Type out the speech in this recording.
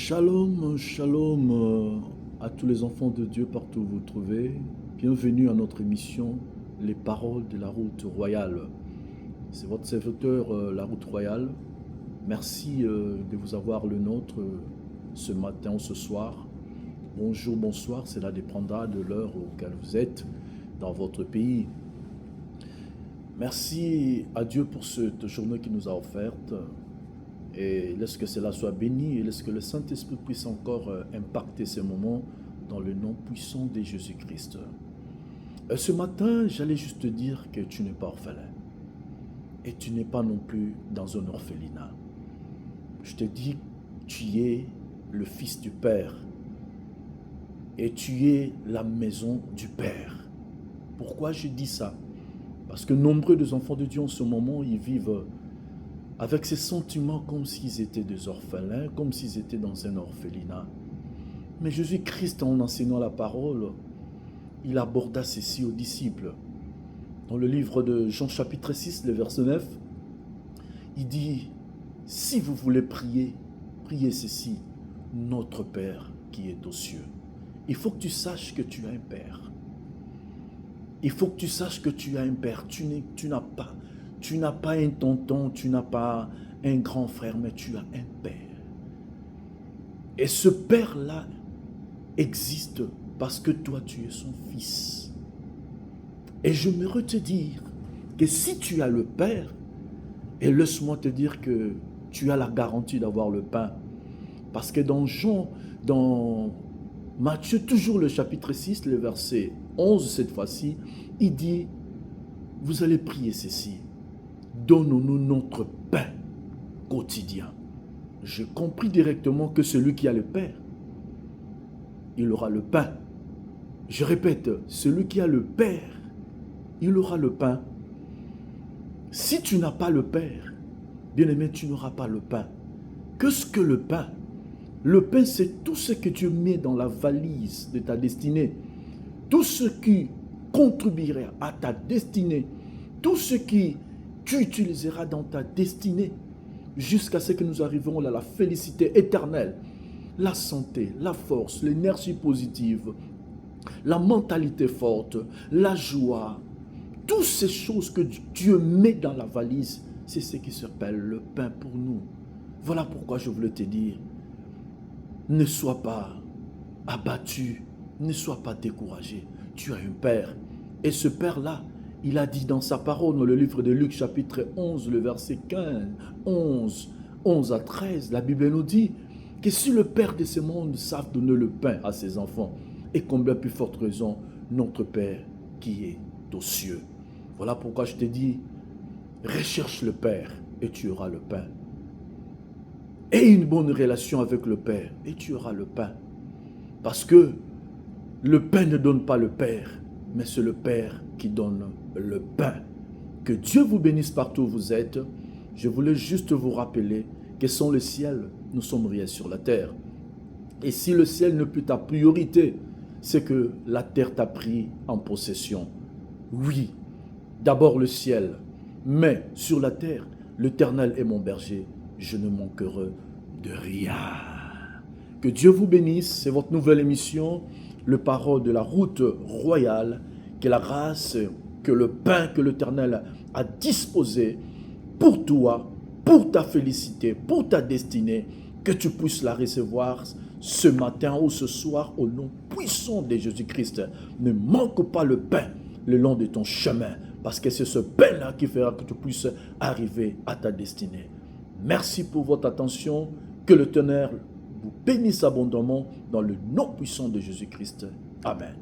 Shalom, shalom à tous les enfants de Dieu partout où vous vous trouvez. Bienvenue à notre émission Les paroles de la route royale. C'est votre serviteur, la route royale. Merci de vous avoir le nôtre ce matin ou ce soir. Bonjour, bonsoir, cela dépendra de l'heure auquel vous êtes dans votre pays. Merci à Dieu pour cette journée qu'il nous a offerte. Et laisse que cela soit béni et laisse que le Saint-Esprit puisse encore impacter ces moments dans le nom puissant de Jésus-Christ. Ce matin, j'allais juste te dire que tu n'es pas orphelin et tu n'es pas non plus dans un orphelinat. Je te dis, tu es le fils du Père et tu es la maison du Père. Pourquoi je dis ça? Parce que nombreux des enfants de Dieu en ce moment, ils vivent avec ces sentiments comme s'ils étaient des orphelins, comme s'ils étaient dans un orphelinat. Mais Jésus-Christ, en enseignant la parole, il aborda ceci aux disciples. Dans le livre de Jean chapitre 6, le verset 9, il dit, « Si vous voulez prier, priez ceci, notre Père qui est aux cieux. » Il faut que tu saches que tu as un Père. Il faut que tu saches que tu as un Père. Tu n'as pas un tonton, tu n'as pas un grand frère, mais tu as un Père. Et ce Père-là existe parce que toi, tu es son fils. Et j'aimerais te dire que si tu as le Père, et laisse-moi te dire que tu as la garantie d'avoir le pain. Parce que dans Matthieu, toujours le chapitre 6, le verset 11, cette fois-ci, il dit, vous allez prier ceci. Donne-nous notre pain quotidien. J'ai compris directement que celui qui a le Père, il aura le pain. Je répète, celui qui a le Père, il aura le pain. Si tu n'as pas le Père, bien-aimé, tu n'auras pas le pain. Qu'est-ce que le pain? Le pain, c'est tout ce que tu mets dans la valise de ta destinée. Tout ce qui contribuera à ta destinée. Tout ce qui tu utiliseras dans ta destinée jusqu'à ce que nous arrivions à la félicité éternelle, la santé, la force, l'énergie positive, la mentalité forte, la joie. Toutes ces choses que Dieu met dans la valise, c'est ce qui s'appelle le pain pour nous. Voilà pourquoi je voulais te dire, ne sois pas abattu, ne sois pas découragé. Tu as un Père et ce Père-là, il a dit dans sa parole, dans le livre de Luc, chapitre 11, le verset 15, 11 à 13, la Bible nous dit que si le Père de ce monde savent donner le pain à ses enfants, et combien plus forte raison, notre Père qui est aux cieux. Voilà pourquoi je te dis, recherche le Père et tu auras le pain. Aie une bonne relation avec le Père et tu auras le pain. Parce que le pain ne donne pas le Père, mais c'est le Père qui donne le pain. Que Dieu vous bénisse partout où vous êtes. Je voulais juste vous rappeler que sans le ciel, nous sommes rien sur la terre. Et si le ciel n'est plus ta priorité, c'est que la terre t'a pris en possession. Oui, d'abord le ciel, mais sur la terre, l'Éternel est mon berger, je ne manquerai de rien. Que Dieu vous bénisse, c'est votre nouvelle émission, le parole de la route royale. Que la grâce, que le pain que l'Éternel a disposé pour toi, pour ta félicité, pour ta destinée, que tu puisses la recevoir ce matin ou ce soir au nom puissant de Jésus-Christ. Ne manque pas le pain le long de ton chemin, parce que c'est ce pain-là qui fera que tu puisses arriver à ta destinée. Merci pour votre attention. Que l'Éternel vous bénisse abondamment dans le nom puissant de Jésus-Christ. Amen.